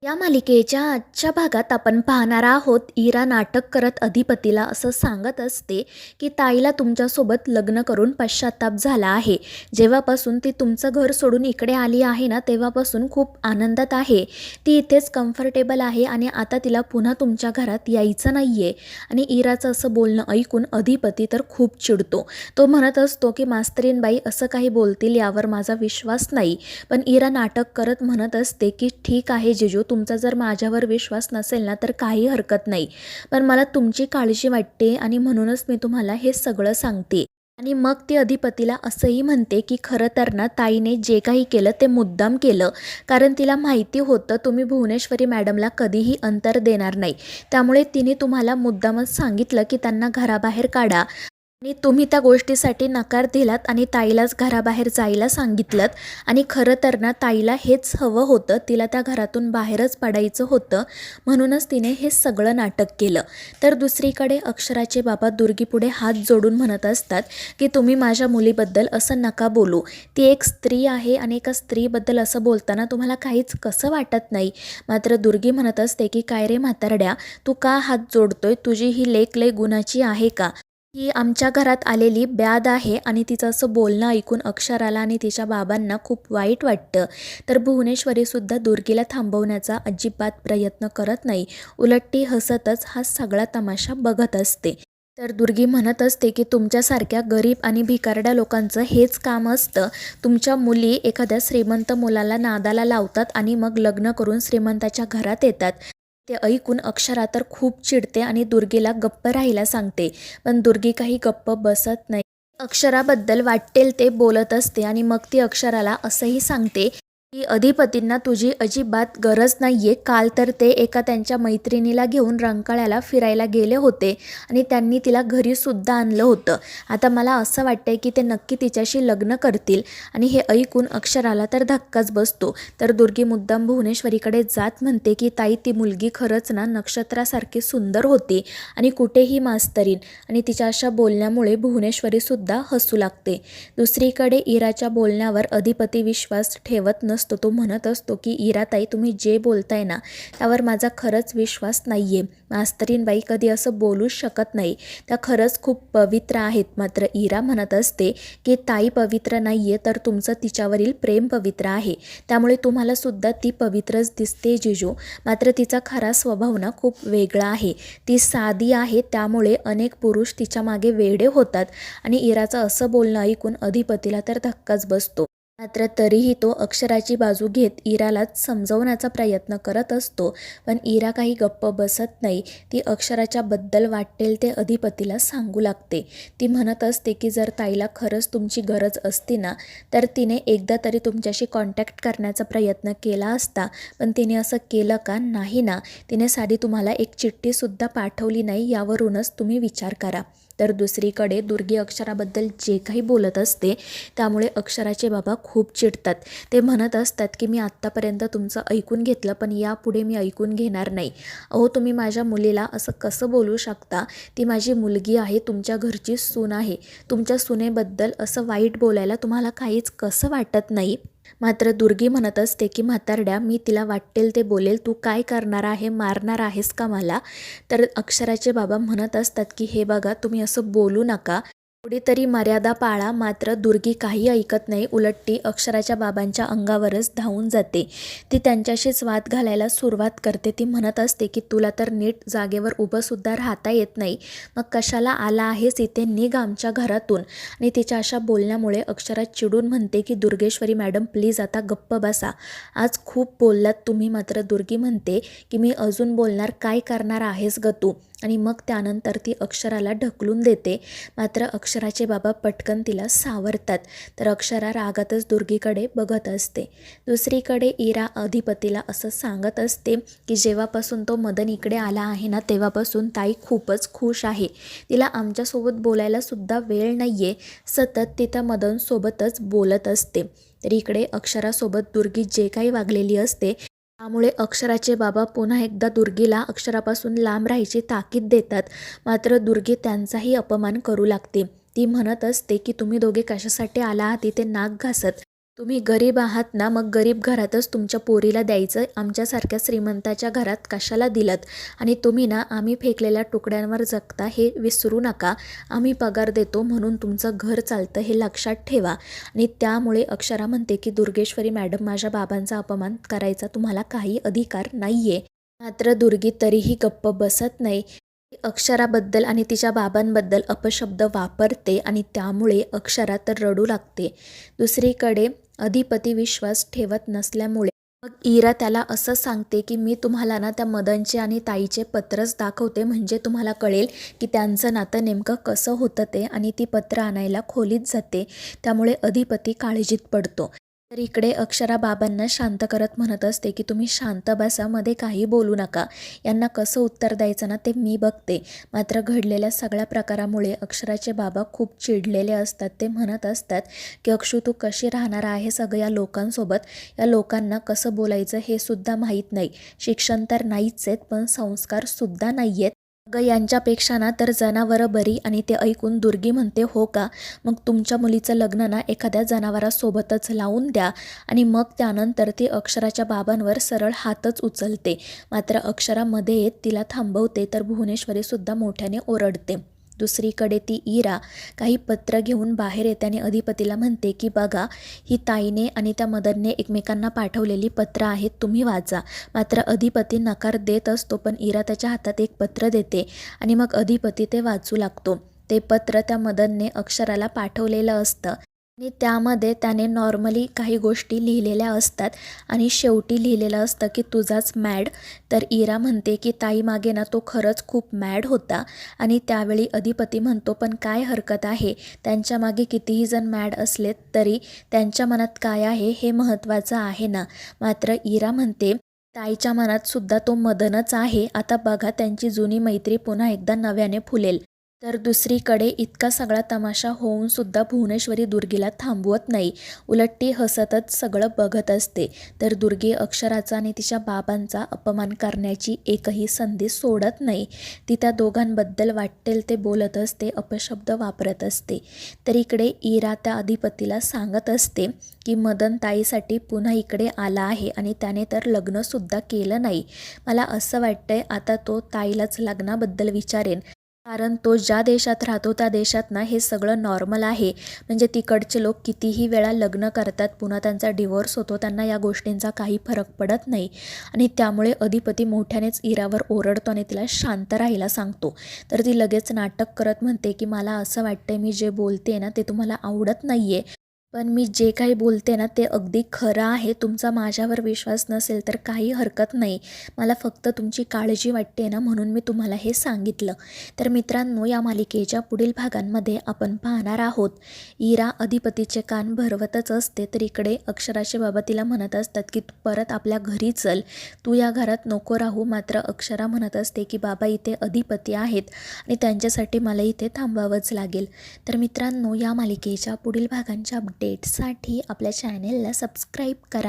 या मालिकेच्या आजच्या भागात आपण पाहणार आहोत, इरा नाटक करत अधिपतीला असं सांगत असते की ताईला तुमच्यासोबत लग्न करून पश्चाताप झाला आहे. जेव्हापासून ती तुमचं घर सोडून इकडे आली आहे ना, तेव्हापासून खूप आनंदात आहे. ती इथेच कम्फर्टेबल आहे आणि आता तिला पुन्हा तुमच्या घरात यायचं नाही आहे. आणि इराचं असं बोलणं ऐकून अधिपती तर खूप चिडतो. तो म्हणत असतो की मास्तरीनबाई असं काही बोलतील यावर माझा विश्वास नाही. पण इरा नाटक करत म्हणत असते की ठीक आहे जिजू, तुमचा जर माझ्यावर विश्वास नसेल ना तर काही हरकत नाही, पण मला तुमची काळजी वाटते आणि म्हणूनच मी तुम्हाला हे सगळं सांगते. आणि मग ती अधिपतीला असंही म्हणते की खरं तर ना ताईने जे काही केलं ते मुद्दाम केलं, कारण तिला माहिती होतं तुम्ही भुवनेश्वरी मॅडमला कधीही अंतर देणार नाही. त्यामुळे तिने तुम्हाला मुद्दामच सांगितलं की त्यांना घराबाहेर काढा आणि तुम्ही त्या गोष्टीसाठी नकार दिलात आणि ताईलाच घराबाहेर जायला सांगितलंत. आणि खरं तर ना ताईला हेच हवं होतं, तिला त्या घरातून बाहेरच पडायचं होतं, म्हणूनच तिने हे सगळं नाटक केलं. तर दुसरीकडे अक्षराचे बाबा दुर्गीपुढे हात जोडून म्हणत असतात की तुम्ही माझ्या मुलीबद्दल असं नका बोलू. ती एक स्त्री आहे आणि एका स्त्रीबद्दल असं बोलताना तुम्हाला काहीच कसं वाटत नाही. मात्र दुर्गी म्हणत असते की काय रे म्हातारड्या, तू का हात जोडतोय? तुझी ही लेक लय गुणाची आहे का? ही आमच्या घरात आलेली ब्याद आहे. आणि तिचं असं बोलणं ऐकून अक्षराला आणि तिच्या बाबांना खूप वाईट वाटतं. तर भुवनेश्वरीसुद्धा दुर्गीला थांबवण्याचा अजिबात प्रयत्न करत नाही. उलट ती हसतच हा सगळा तमाशा बघत असते. तर दुर्गी म्हणत असते की तुमच्यासारख्या गरीब आणि भिकारड्या लोकांचं हेच काम असतं. तुमच्या मुली एखाद्या श्रीमंत मुलाला नादाला लावतात आणि मग लग्न करून श्रीमंताच्या घरात येतात. ते ऐकून अक्षरा तर खूप चिडते आणि दुर्गीला गप्प राहायला सांगते. पण दुर्गी काही गप्प बसत नाही. अक्षराबद्दल वाटेल ते बोलत असते आणि मग ती अक्षराला असंही सांगते की अधिपतींना तुझी अजिबात गरज नाहीये. काल तर ते एका त्यांच्या मैत्रिणीला घेऊन रंकाळ्याला फिरायला गेले होते आणि त्यांनी तिला घरीसुद्धा आणलं होतं. आता मला असं वाटतंय की ते नक्की तिच्याशी लग्न करतील. आणि हे ऐकून अक्षराला तर धक्काच बसतो. तर दुर्गी मुद्दाम भुवनेश्वरीकडे जात म्हणते की ताई, ती मुलगी खरंच ना नक्षत्रासारखी सुंदर होती आणि कुठेही मास्तरीन. आणि तिच्या अशा बोलण्यामुळे भुवनेश्वरीसुद्धा हसू लागते. दुसरीकडे इराच्या बोलण्यावर अधिपती विश्वास ठेवत नसतो. तो म्हणत असतो की इराताई, तुम्ही जे बोलताय ना त्यावर माझा खरंच विश्वास नाही आहे. मास्तरीनबाई कधी असं बोलूच शकत नाही. त्या खरंच खूप पवित्र आहेत. मात्र इरा म्हणत असते की ताई पवित्र नाही आहे, तर तुमचं तिच्यावरील प्रेम पवित्र आहे. त्यामुळे तुम्हाला सुद्धा ती पवित्रच दिसते जिजू. मात्र तिचा खरा स्वभाव ना खूप वेगळा आहे. ती साधी आहे, त्यामुळे अनेक पुरुष तिच्या मागे वेडे होतात. आणि इराचं असं बोलणं ऐकून अधिपतीला तर धक्काच बसतो. मात्र तरीही तो अक्षराची बाजू घेत इरालाच समजवण्याचा प्रयत्न करत असतो. पण इरा काही गप्प बसत नाही. ती अक्षराच्या बद्दल वाटेल ते अधिपतीला सांगू लागते. ती म्हणत असते की जर ताईला खरंच तुमची गरज असती ना तर तिने एकदा तरी तुमच्याशी कॉन्टॅक्ट करण्याचा प्रयत्न केला असता. पण तिने असं केलं का? नाही ना. तिने साधी तुम्हाला एक चिठ्ठीसुद्धा पाठवली नाही. यावरूनच तुम्ही विचार करा. तर दुसरीकडे दुर्गी अक्षराबद्दल जे काही बोलत असते त्यामुळे अक्षराचे बाबा खूप चिडतात. ते म्हणत असतात की मी आत्तापर्यंत तुमचं ऐकून घेतलं, पण यापुढे मी ऐकून घेणार नाही. अहो, तुम्ही माझ्या मुलीला असं कसं बोलू शकता? ती माझी मुलगी आहे, तुमच्या घरची सून आहे. तुमच्या सुनेबद्दल असं वाईट बोलायला तुम्हाला काहीच कसं वाटत नाही? मात्र दुर्गी म्हणत असते की म्हातारड्या, मी तिला वाटेल ते बोलेल, तू काय करणार आहे? मारणार आहेस का मला? तर अक्षराचे बाबा म्हणत असतात की हे बघा, तुम्ही असं बोलू नका, थोडी तरी मर्यादा पाळा. मात्र दुर्गी काही ऐकत नाही. उलट ती अक्षराच्या बाबांच्या अंगावरच धावून जाते. ती त्यांच्याशीच वाद घालायला सुरुवात करते. ती म्हणत असते की तुला तर नीट जागेवर उभंसुद्धा राहता येत नाही, मग कशाला आला आहेस इथे? निघ आमच्या घरातून. आणि तिच्या अशा बोलण्यामुळे अक्षरा चिडून म्हणते की दुर्गेश्वरी मॅडम, प्लीज आता गप्प बसा. आज खूप बोललात तुम्ही. मात्र दुर्गी म्हणते की मी अजून बोलणार, काय करणार आहेस ग तू? आणि मग त्यानंतर ती अक्षराला ढकलून देते. मात्र अक्षराचे बाबा पटकन तिला सावरतात. तर अक्षरा रागातच दुर्गीकडे बघत असते. दुसरीकडे इरा अधिपतीला असं सांगत असते की जेव्हापासून तो मदन इकडे आला आहे ना तेव्हापासून ताई खूपच खुश आहे. तिला आमच्यासोबत बोलायला सुद्धा वेळ नाही आहे. सतत ती त्या मदनसोबतच बोलत असते. तर इकडे अक्षरासोबत दुर्गी जे काही वागलेली असते त्यामुळे अक्षराचे बाबा पुन्हा एकदा दुर्गीला अक्षरापासून लांब राहायची ताकीद देतात. मात्र दुर्गी त्यांचाही अपमान करू लागते. ती म्हणत असते की तुम्ही दोघे कशासाठी आला आहात इथे नाक घासत? तुम्ही गरीब आहात ना, मग गरीब घरातच तुमच्या पोरीला द्यायचं, आमच्यासारख्या श्रीमंताच्या घरात कशाला दिलत? आणि तुम्ही ना आम्ही फेकलेल्या तुकड्यांवर जगता हे विसरू नका. आम्ही पगार देतो म्हणून तुमचं घर चालतं हे लक्षात ठेवा. आणि त्यामुळे अक्षरा म्हणते की दुर्गेश्वरी मॅडम, माझ्या बाबांचा अपमान करायचा तुम्हाला काही अधिकार नाही आहे. मात्र दुर्गी तरीही गप्प बसत नाही. अक्षराबद्दल आणि तिच्या बाबांबद्दल अपशब्द वापरते आणि त्यामुळे अक्षरा तर रडू लागते. दुसरीकडे अधिपती विश्वास ठेवत नसल्यामुळे मग इरा त्याला असं सांगते की मी तुम्हाला ना त्या मदनचे आणि ताईचे पत्रच दाखवते, म्हणजे तुम्हाला कळेल की त्यांचं नातं नेमकं कसं होतं ते. आणि ती पत्र आणायला खोलीत जाते. त्यामुळे अधिपती काळजीत पडतो. तर इकडे अक्षरा बाबांना शांत करत म्हणत असते की तुम्ही शांत बसा, मध्ये काही बोलू नका. यांना कसं उत्तर द्यायचं ना ते मी बघते. मात्र घडलेल्या सगळ्या प्रकारामुळे अक्षराचे बाबा खूप चिडलेले असतात. ते म्हणत असतात की अक्षू, तू कशी राहणार आहे सगळ्या लोकांसोबत? या लोकांना कसं बोलायचं हे सुद्धा माहीत नाही. शिक्षण तर नाहीच आहेत, पण संस्कारसुद्धा नाही आहेत. अगं, यांच्यापेक्षा ना तर जनावरं बरी. आणि ते ऐकून दुर्गी म्हणते, हो का? मग तुमच्या मुलीचं लग्न ना एखाद्या जनावरासोबतच लावून द्या. आणि मग त्यानंतर ती अक्षराच्या बाबांवर सरळ हातच उचलते. मात्र अक्षरा मध्ये येत तिला थांबवते, तर भुवनेश्वरीसुद्धा मोठ्याने ओरडते. दुसरीकडे ती इरा काही पत्र घेऊन बाहेर येते आणि अधिपतीला म्हणते की बघा, ही ताईने आणि त्या मदनने एकमेकांना पाठवलेली पत्र आहेत, तुम्ही वाचा. मात्र अधिपती नकार देत असतो, पण इरा त्याच्या हातात एक पत्र देते आणि मग अधिपती ते वाचू लागतो. ते पत्र त्या मदनने अक्षराला पाठवलेलं असतं आणि त्यामध्ये त्याने नॉर्मली काही गोष्टी लिहिलेल्या असतात आणि शेवटी लिहिलेलं असतं की तुझाच मॅड. तर इरा म्हणते की ताई, मागे ना तो खरंच खूप मॅड होता. आणि त्यावेळी अधिपती म्हणतो, पण काय हरकत आहे, त्यांच्या मागे कितीही जण मॅड असलेत तरी त्यांच्या मनात काय आहे हे महत्त्वाचं आहे ना. मात्र इरा म्हणते, ताईच्या मनात सुद्धा तो मदनच आहे. आता बघा, त्यांची जुनी मैत्री पुन्हा एकदा नव्याने फुलेल. तर दुसरीकडे इतका सगळा तमाशा होऊन सुद्धा भुवनेश्वरी दुर्गीला थांबवत नाही. उलट ती हसतच सगळं बघत असते. तर दुर्गी अक्षराचा आणि तिच्या बाबांचा अपमान करण्याची एकही संधी सोडत नाही. ती त्या दोघांबद्दल वाटेल ते बोलत असते, अपशब्द वापरत असते. तर इकडे इरा त्या अधिपतीला सांगत असते की मदन ताईसाठी पुन्हा इकडे आला आहे आणि त्याने तर लग्नसुद्धा केलं नाही. मला असं वाटतंय आता तो ताईलाच लग्नाबद्दल विचारेन. कारण तो ज्या देशात राहतो त्या देशात ना हे सगळं नॉर्मल आहे. म्हणजे तिकडचे लोक कितीही वेळा लग्न करतात, पुन्हा त्यांचा डिवोर्स होतो, त्यांना या गोष्टींचा काही फरक पडत नाही. आणि त्यामुळे अधिपती मोठ्यानेच इरावर ओरडतो आणि तिला शांत राहायला सांगतो. तर ती लगेच नाटक करत म्हणते की मला असं वाटतंय, मी जे बोलते ना ते तुम्हाला आवडत नाही आहे, पण मी जे काही बोलते ना ते अगदी खरं आहे. तुमचा माझ्यावर विश्वास नसेल तर काही हरकत नाही. मला फक्त तुमची काळजी वाटते ना, म्हणून मी तुम्हाला हे सांगितलं. तर मित्रांनो, या मालिकेच्या पुढील भागांमध्ये आपण पाहणार आहोत, इरा अधिपतीचे कान भरवतच असते, तर इकडे अक्षराचे बाबा तिला म्हणत असतात की तू परत आपल्या घरी चल, तू या घरात नको राहू. मात्र अक्षरा म्हणत असते की बाबा, इथे अधिपती आहेत आणि त्यांच्यासाठी मला इथे थांबावंच लागेल. तर मित्रांनो, या मालिकेच्या पुढील भागांच्या अपडेट्ससाठी आपल्या चॅनेलला सबस्क्राईब करा.